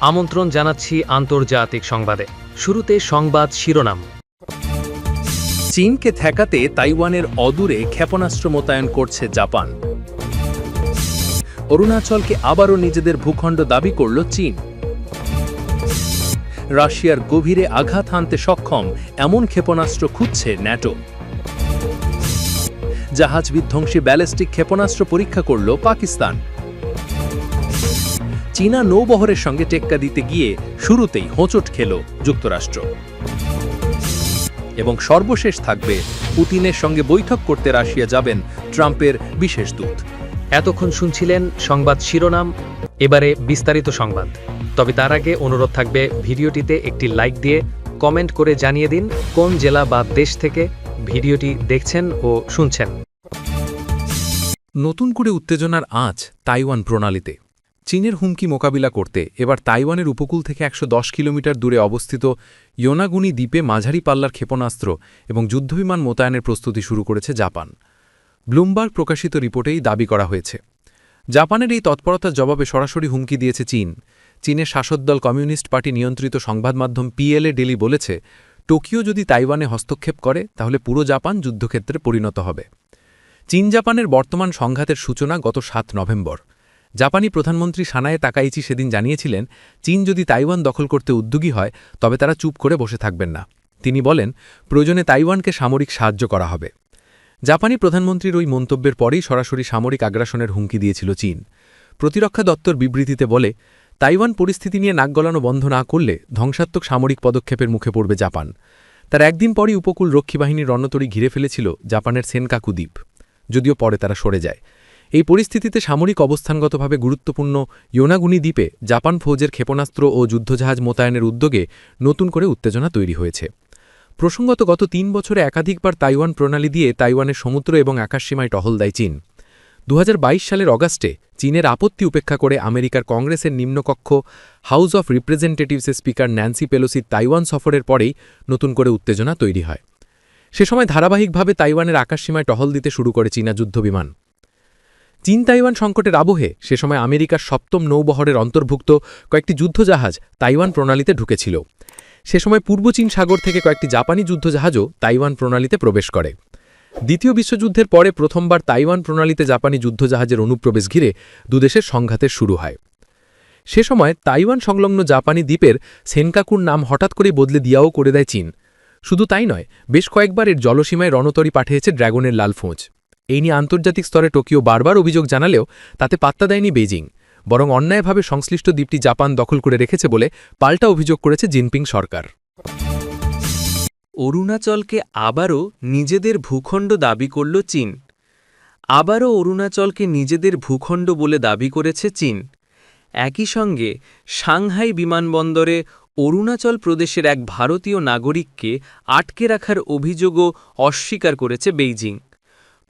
আমন্ত্রণ জানাচ্ছি আন্তর্জাতিক সংবাদে। শুরুতে সংবাদ শিরোনাম। চীনকে ঠেকাতে তাইওয়ানের অদূরে ক্ষেপণাস্ত্র মোতায়েন করছে জাপান। অরুণাচলকে আবারও নিজেদের ভূখণ্ড দাবি করল চীন। রাশিয়ার গভীরে আঘাত হানতে সক্ষম এমন ক্ষেপণাস্ত্র খুঁজছে ন্যাটো। জাহাজ বিধ্বংসী ব্যালিস্টিক ক্ষেপণাস্ত্র পরীক্ষা করল পাকিস্তান। চীনা নৌবহরের সঙ্গে টেক্কা দিতে গিয়ে শুরুতেই হোঁচট খেল যুক্তরাষ্ট্র। এবং সর্বশেষ থাকবে, পুতিনের সঙ্গে বৈঠক করতে রাশিয়া যাবেন ট্রাম্পের বিশেষ দূত। এতক্ষণ শুনছিলেন সংবাদ শিরোনাম, এবারে বিস্তারিত সংবাদ। তবে তার আগে অনুরোধ থাকবে, ভিডিওটিতে একটি লাইক দিয়ে কমেন্ট করে জানিয়ে দিন কোন জেলা বা দেশ থেকে ভিডিওটি দেখছেন ও শুনছেন। নতুন করে উত্তেজনার আঁচ তাইওয়ান প্রণালীতে। চীনের হুমকি মোকাবিলা করতে এবার তাইওয়ানের উপকূল থেকে ১১০ কিলোমিটার দূরে অবস্থিত ইয়োনাগুনি দ্বীপে মাঝারি পাল্লার ক্ষেপণাস্ত্র এবং যুদ্ধবিমান মোতায়েনের প্রস্তুতি শুরু করেছে জাপান। ব্লুমবার্গ প্রকাশিত রিপোর্টেই দাবি করা হয়েছে। জাপানের এই তৎপরতার জবাবে সরাসরি হুমকি দিয়েছে চীন। চীনের শাসকদল কমিউনিস্ট পার্টি নিয়ন্ত্রিত সংবাদ মাধ্যম PLA ডেলি বলেছে, টোকিও যদি তাইওয়ানে হস্তক্ষেপ করে তাহলে পুরো জাপান যুদ্ধক্ষেত্রে পরিণত হবে। চীন জাপানের বর্তমান সংঘাতের সূচনা গত ৭ নভেম্বর। জাপানি প্রধানমন্ত্রী সানায়ে তাকাইচি সেদিন জানিয়েছিলেন, চীন যদি তাইওয়ান দখল করতে উদ্যোগী হয় তবে তারা চুপ করে বসে থাকবেন না। তিনি বলেন, প্রয়োজনে তাইওয়ানকে সামরিক সাহায্য করা হবে। জাপানি প্রধানমন্ত্রীর ওই মন্তব্যের পরেই সরাসরি সামরিক আগ্রাসনের হুমকি দিয়েছিল চীন। প্রতিরক্ষা দপ্তর বিবৃতিতে বলে, তাইওয়ান পরিস্থিতি নিয়ে নাক গলানো বন্ধ না করলে ধ্বংসাত্মক সামরিক পদক্ষেপের মুখে পড়বে জাপান। তার একদিন পরই উপকূল রক্ষী বাহিনীর রণতরী ঘিরে ফেলেছিল জাপানের সেনকাকু দ্বীপ, যদিও পরে তারা সরে যায়। এই পরিস্থিতিতে সামরিক অবস্থানগতভাবে গুরুত্বপূর্ণ ইয়োনাগুনি দ্বীপে জাপান ফৌজের ক্ষেপণাস্ত্র ও যুদ্ধজাহাজ মোতায়েনের উদ্যোগে নতুন করে উত্তেজনা তৈরি হয়েছে। প্রসঙ্গত, গত ৩ বছরে একাধিকবার তাইওয়ান প্রণালী দিয়ে তাইওয়ানের সমুদ্র এবং আকাশসীমায় টহল দেয় চীন। ২০২২ সালের অগাস্টে চীনের আপত্তি উপেক্ষা করে আমেরিকার কংগ্রেসের নিম্নকক্ষ হাউস অফ রিপ্রেজেন্টেটিভসের স্পিকার ন্যান্সি পেলোসির তাইওয়ান সফরের পরেই নতুন করে উত্তেজনা তৈরি হয়। সে সময় ধারাবাহিকভাবে তাইওয়ানের আকাশসীমায় টহল দিতে শুরু করে চীনা যুদ্ধবিমান। চীন তাইওয়ান সংকটের আবহে সে সময় আমেরিকার ৭ম নৌবহরের অন্তর্ভুক্ত কয়েকটি যুদ্ধজাহাজ তাইওয়ান প্রণালীতে ঢুকেছিল। সে সময় পূর্ব চীন সাগর থেকে কয়েকটি জাপানি যুদ্ধজাহাজও তাইওয়ান প্রণালীতে প্রবেশ করে। দ্বিতীয় বিশ্বযুদ্ধের পরে প্রথমবার তাইওয়ান প্রণালীতে জাপানি যুদ্ধজাহাজের অনুপ্রবেশ ঘিরে দুদেশের সংঘাতের শুরু হয়। সে সময় তাইওয়ান সংলগ্ন জাপানি দ্বীপের সেনকাকুর নাম হঠাৎ করে বদলে দিয়াও করে দেয় চীন। শুধু তাই নয়, বেশ কয়েকবার এর জলসীমায় রণতরী পাঠিয়েছে ড্র্যাগনের লাল ফৌজ। এই নিয়ে আন্তর্জাতিক স্তরে টোকিও বারবার অভিযোগ জানালেও তাতে পাত্তা দেয়নি বেইজিং, বরং অন্যায়ভাবে সংশ্লিষ্ট দ্বীপটি জাপান দখল করে রেখেছে বলে পাল্টা অভিযোগ করেছে জিনপিং সরকার। অরুণাচলকে আবারও নিজেদের ভূখণ্ড দাবি করল চীন। আবারও অরুণাচলকে নিজেদের ভূখণ্ড বলে দাবি করেছে চীন। একই সঙ্গে সাংহাই বিমানবন্দরে অরুণাচল প্রদেশের এক ভারতীয় নাগরিককে আটকে রাখার অভিযোগও অস্বীকার করেছে বেইজিং।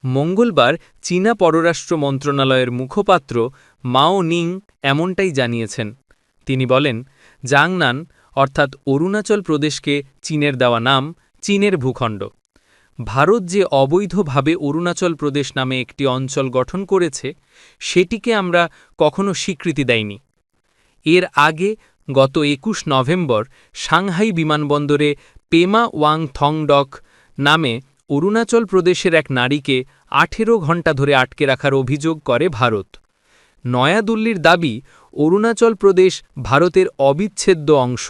মঙ্গলবার চীনা পররাষ্ট্র মন্ত্রণালয়ের মুখপাত্র মাও নিং এমনটাই জানিয়েছেন। তিনি বলেন, জাংনান অর্থাৎ অরুণাচল প্রদেশকে চীনের দেওয়া নাম, চীনের ভূখণ্ড। ভারত যে অবৈধভাবে অরুণাচল প্রদেশ নামে একটি অঞ্চল গঠন করেছে সেটিকে আমরা কখনো স্বীকৃতি দেইনি। এর আগে গত ২১ নভেম্বর সাংহাই বিমানবন্দরে পেমা ওয়াং থংডক নামে অরুণাচল প্রদেশের এক নারীকে ১৮ ঘণ্টা ধরে আটকে রাখার অভিযোগ করে ভারত। নয়াদিল্লির দাবি, অরুণাচল প্রদেশ ভারতের অবিচ্ছেদ্য অংশ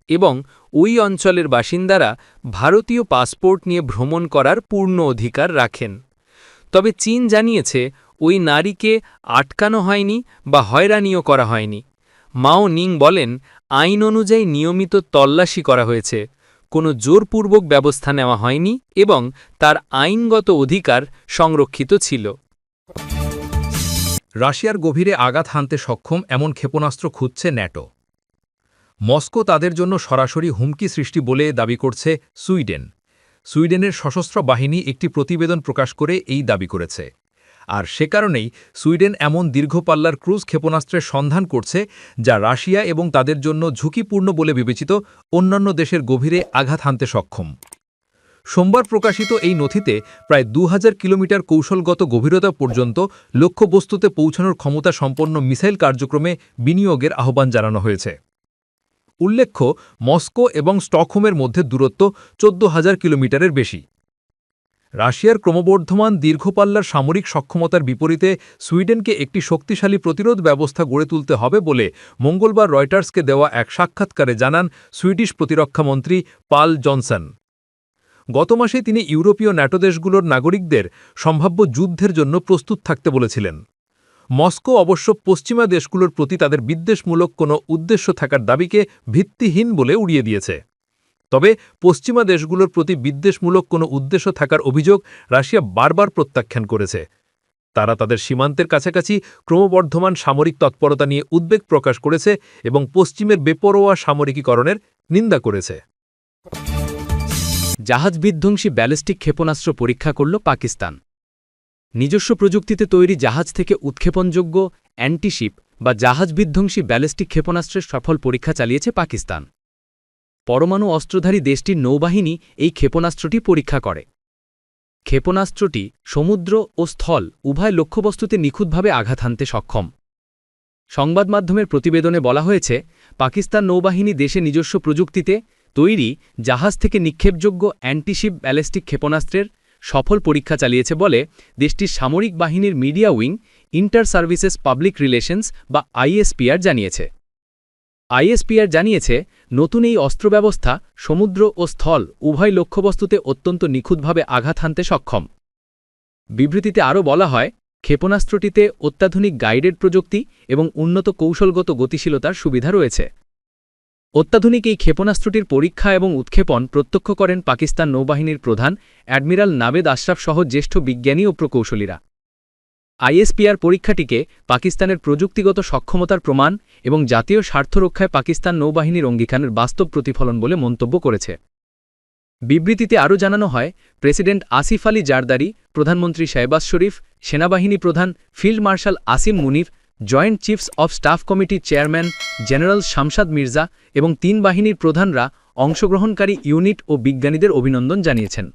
এবং ওই অঞ্চলের বাসিন্দারা ভারতীয় পাসপোর্ট নিয়ে ভ্রমণ করার পূর্ণ অধিকার রাখেন। তবে চীন জানিয়েছে, ওই নারীকে আটকানো হয়নি বা হয়রানিও করা হয়নি। মাও নিং বলেন, আইন অনুযায়ী নিয়মিত তল্লাশি করা হয়েছে, কোনো জোরপূর্বক ব্যবস্থা নেওয়া হয়নি এবং তার আইনগত অধিকার সংরক্ষিত ছিল। রাশিয়ার গভীরে আঘাত হানতে সক্ষম এমন ক্ষেপণাস্ত্র খুঁজছে ন্যাটো। মস্কো তাদের জন্য সরাসরি হুমকি সৃষ্টি বলে দাবি করছে সুইডেন। সুইডেনের সশস্ত্র বাহিনী একটি প্রতিবেদন প্রকাশ করে এই দাবি করেছে। আর সে কারণেই সুইডেন এমন দীর্ঘপাল্লার ক্রুজ ক্ষেপণাস্ত্রের সন্ধান করছে যা রাশিয়া এবং তাদের জন্য ঝুঁকিপূর্ণ বলে বিবেচিত অন্যান্য দেশের গভীরে আঘাত হানতে সক্ষম। সোমবার প্রকাশিত এই নথিতে প্রায় ২০০০ কিলোমিটার কৌশলগত গভীরতা পর্যন্ত লক্ষ্যবস্তুতে পৌঁছানোর ক্ষমতা সম্পন্ন মিসাইল কার্যক্রমে বিনিয়োগের আহ্বান জানানো হয়েছে। উল্লেখ্য, মস্কো এবং স্টকহোমের মধ্যে দূরত্ব 14,000 কিলোমিটারের বেশি। রাশিয়ার ক্রমবর্ধমান দীর্ঘপাল্লার সামরিক সক্ষমতার বিপরীতে সুইডেনকে একটি শক্তিশালী প্রতিরোধ ব্যবস্থা গড়ে তুলতে হবে বলে মঙ্গলবার রয়টার্সকে দেওয়া এক সাক্ষাৎকারে জানান সুইডিশ প্রতিরক্ষামন্ত্রী পাল জনসন। গত মাসে তিনি ইউরোপীয় ন্যাটো দেশগুলোর নাগরিকদের সম্ভাব্য যুদ্ধের জন্য প্রস্তুত থাকতে বলেছিলেন। মস্কো অবশ্য পশ্চিমা দেশগুলোর প্রতি তাদের বিদ্বেষমূলক কোনো উদ্দেশ্য থাকার দাবিকে ভিত্তিহীন বলে উড়িয়ে দিয়েছে। তবে পশ্চিমা দেশগুলোর প্রতি বিদ্বেষমূলক কোনো উদ্দেশ্য থাকার অভিযোগ রাশিয়া বারবার প্রত্যাখ্যান করেছে। তারা তাদের সীমান্তের কাছাকাছি ক্রমবর্ধমান সামরিক তৎপরতা নিয়ে উদ্বেগ প্রকাশ করেছে এবং পশ্চিমের বেপরোয়া সামরিকীকরণের নিন্দা করেছে। জাহাজ বিধ্বংসী ব্যালিস্টিক ক্ষেপণাস্ত্র পরীক্ষা করল পাকিস্তান। নিজস্ব প্রযুক্তিতে তৈরি জাহাজ থেকে উৎক্ষেপণযোগ্য অ্যান্টিশিপ বা জাহাজ বিধ্বংসী ব্যালিস্টিক ক্ষেপণাস্ত্রের সফল পরীক্ষা চালিয়েছে পাকিস্তান। পরমাণু অস্ত্রধারী দেশটির নৌবাহিনী এই ক্ষেপণাস্ত্রটি পরীক্ষা করে। ক্ষেপণাস্ত্রটি সমুদ্র ও স্থল উভয় লক্ষ্যবস্তুতে নিখুঁতভাবে আঘাত হানতে সক্ষম। সংবাদমাধ্যমের প্রতিবেদনে বলা হয়েছে, পাকিস্তান নৌবাহিনী দেশে নিজস্ব প্রযুক্তিতে তৈরি জাহাজ থেকে নিক্ষেপযোগ্য অ্যান্টিশিপ ব্যালিস্টিক ক্ষেপণাস্ত্রের সফল পরীক্ষা চালিয়েছে বলে দেশটির সামরিক বাহিনীর media wing inter services public relations বা আইএসপিআর জানিয়েছে। আইএসপিআর জানিয়েছে, নতুন এই অস্ত্র ব্যবস্থা সমুদ্র ও স্থল উভয় লক্ষ্যবস্তুতে অত্যন্ত নিখুঁতভাবে আঘাত হানতে সক্ষম। বিবৃতিতে আরও বলা হয়, ক্ষেপণাস্ত্রটিতে অত্যাধুনিক গাইডেড প্রযুক্তি এবং উন্নত কৌশলগত গতিশীলতার সুবিধা রয়েছে। অত্যাধুনিক এই ক্ষেপণাস্ত্রটির পরীক্ষা এবং উৎক্ষেপণ প্রত্যক্ষ করেন পাকিস্তান নৌবাহিনীর প্রধান অ্যাডমিরাল নাবেদ আশরাফ সহ জ্যেষ্ঠ বিজ্ঞানী ও প্রকৌশলীরা। আইএসপিআর পরীক্ষাটিকে পাকিস্তানের প্রযুক্তিগত সক্ষমতার প্রমাণ এবং জাতীয় স্বার্থ রক্ষায় পাকিস্তান নৌবাহিনীর অঙ্গীকারের বাস্তব প্রতিফলন বলে মন্তব্য করেছে। বিবৃতিতে আরও জানানো হয়, প্রেসিডেন্ট আসিফ আলী জারদারি, প্রধানমন্ত্রী শেহবাজ শরীফ, সেনাবাহিনী প্রধান field marshal Asim Munir, joint chiefs of staff কমিটির চেয়ারম্যান জেনারেল শামশাদ মির্জা এবং 3 বাহিনীর প্রধানরা অংশগ্রহণকারী ইউনিট ও বিজ্ঞানীদের অভিনন্দন জানিয়েছেন।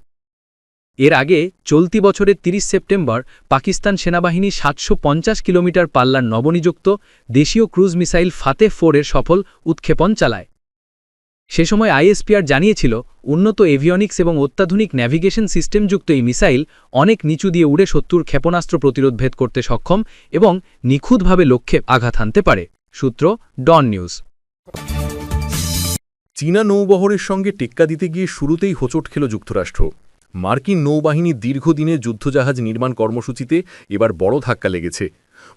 এর আগে চলতি বছরের 30 সেপ্টেম্বর পাকিস্তান সেনাবাহিনী 750 কিলোমিটার পাল্লার নবনিযুক্ত দেশীয় ক্রুজ মিসাইল ফাতে 4 এর সফল উৎক্ষেপণ চালায়। সে সময় আইএসপিআর জানিয়েছিল, উন্নত এভিয়নিক্স এবং অত্যাধুনিক ন্যাভিগেশন সিস্টেমযুক্ত এই মিসাইল অনেক নিচু দিয়ে উড়ে শত্রুর ক্ষেপণাস্ত্র প্রতিরোধ ভেদ করতে সক্ষম এবং নিখুঁতভাবে লক্ষ্যে আঘাত হানতে পারে। সূত্র ডন নিউজ। চীনা নৌবহরের সঙ্গে টেক্কা দিতে গিয়ে শুরুতেই হোঁচট খেল যুক্তরাষ্ট্র। মার্কিন নৌবাহিনীর দীর্ঘদিনের যুদ্ধজাহাজ নির্মাণ কর্মসূচিতে এবার বড় ধাক্কা লেগেছে।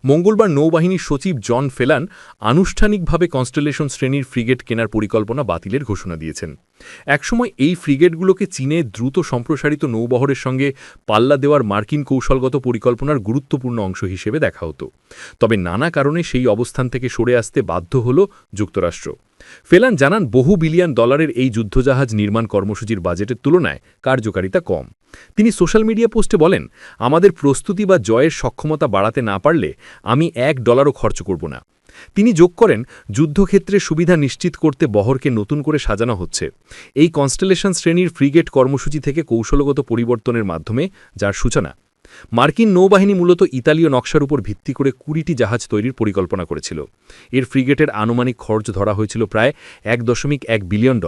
মঙ্গলবার নৌবাহিনীর সচিব জন ফেলান আনুষ্ঠানিকভাবে কনস্টেলেশন শ্রেণীর ফ্রিগেট কেনার পরিকল্পনা বাতিলের ঘোষণা দিয়েছেন। একসময় এই ফ্রিগেটগুলোকে চীনে দ্রুত সম্প্রসারিত নৌবহরের সঙ্গে পাল্লা দেওয়ার মার্কিন কৌশলগত পরিকল্পনার গুরুত্বপূর্ণ অংশ হিসেবে দেখা হতো। তবে নানা কারণে সেই অবস্থান থেকে সরে আসতে বাধ্য হল যুক্তরাষ্ট্র। ফেলান জানান, বহু বিলিয়ন ডলারের এই যুদ্ধজাহাজ নির্মাণ কর্মসূচির বাজেটের তুলনায় কার্যকারিতা কম। তিনি সোশ্যাল মিডিয়া পোস্টে বলেন, আমাদের প্রস্তুতি বা জয়ের সক্ষমতা বাড়াতে না পারলে আমি $1ও খরচ করব না। তিনি যোগ করেন, যুদ্ধক্ষেত্রে সুবিধা নিশ্চিত করতে বহরকে নতুন করে সাজানো হচ্ছে। এই কনস্টেলেশন শ্রেণীর ফ্রিগেট কর্মসূচি থেকে কৌশলগত পরিবর্তনের মাধ্যমে যার সূচনা। মার্কিন নৌবাহিনী মূলত ইতালীয় নকশার উপর ভিত্তি করে 20টি জাহাজ তৈরির পরিকল্পনা করেছিল। এর ফ্রিগেটের আনুমানিক খরচ ধরা হয়েছিল প্রায় $1.1 বিলিয়ন।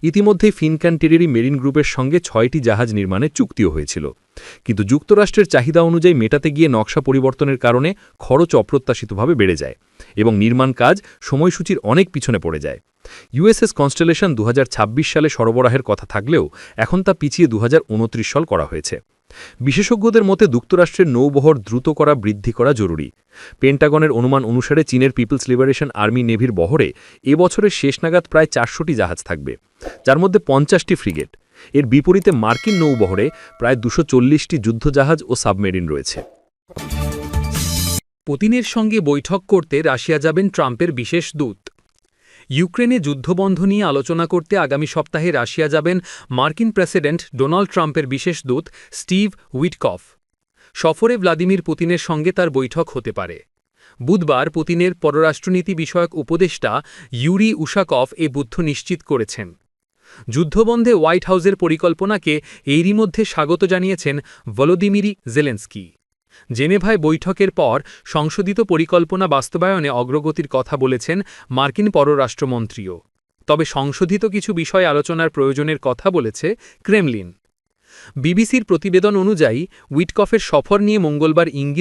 ইতিমধ্যেই ফিনক্যান টেরিরি মেরিন গ্রুপের সঙ্গে 6টি জাহাজ নির্মাণের চুক্তিও হয়েছিল। কিন্তু যুক্তরাষ্ট্রের চাহিদা অনুযায়ী মেটাতে গিয়ে নকশা পরিবর্তনের কারণে খরচ অপ্রত্যাশিতভাবে বেড়ে যায় এবং নির্মাণ কাজ সময়সূচির অনেক পিছনে পড়ে যায়। ইউএসএস কনস্টেলেশন 2026 সালে সরবরাহের কথা থাকলেও এখন তা পিছিয়ে 2029 সাল করা হয়েছে। বিশেষজ্ঞদের মতে যুক্তরাষ্ট্রের নৌবহর দ্রুত বৃদ্ধি করা জরুরি। পেন্টাগনের অনুমান অনুসারে চীনের পিপলস লিবারেশন আর্মি নেভির বহরে এবছরের শেষ নাগাদ প্রায় 400টি জাহাজ থাকবে, যার মধ্যে 50টি ফ্রিগেট। এর বিপরীতে মার্কিন নৌবহরে প্রায় 240টি যুদ্ধজাহাজ ও সাবমেরিন রয়েছে। পুতিনের সঙ্গে বৈঠক করতে রাশিয়া যাবেন ট্রাম্পের বিশেষ দূত। ইউক্রেনে যুদ্ধবন্ধ নিয়ে আলোচনা করতে আগামী সপ্তাহে রাশিয়া যাবেন মার্কিন প্রেসিডেন্ট ডোনাল্ড ট্রাম্পের বিশেষ দূত স্টিভ উইটকফ। সফরে ভ্লাদিমির পুতিনের সঙ্গে তার বৈঠক হতে পারে। বুধবার পুতিনের পররাষ্ট্রনীতি বিষয়ক উপদেষ্টা ইউরি উশাকভ এ তথ্য নিশ্চিত করেছেন। যুদ্ধবন্ধে হোয়াইট হাউসের পরিকল্পনাকে এরই মধ্যে স্বাগত জানিয়েছেন ভলোদিমির জেলেনস্কি। জেনেভায় বৈঠকের পর সংশোধিত পরিকল্পনা বাস্তবায়নে অগ্রগতির কথা বলেছেন মার্কিন পররাষ্ট্রমন্ত্রীও। তবে সংশোধিত কিছু বিষয় আলোচনার প্রয়োজনের কথা বলেছে ক্রেমলিন। বিবিসির প্রতিবেদন অনুযায়ী উইটকফের সফর নিয়ে মঙ্গলবার ইঙ্গিত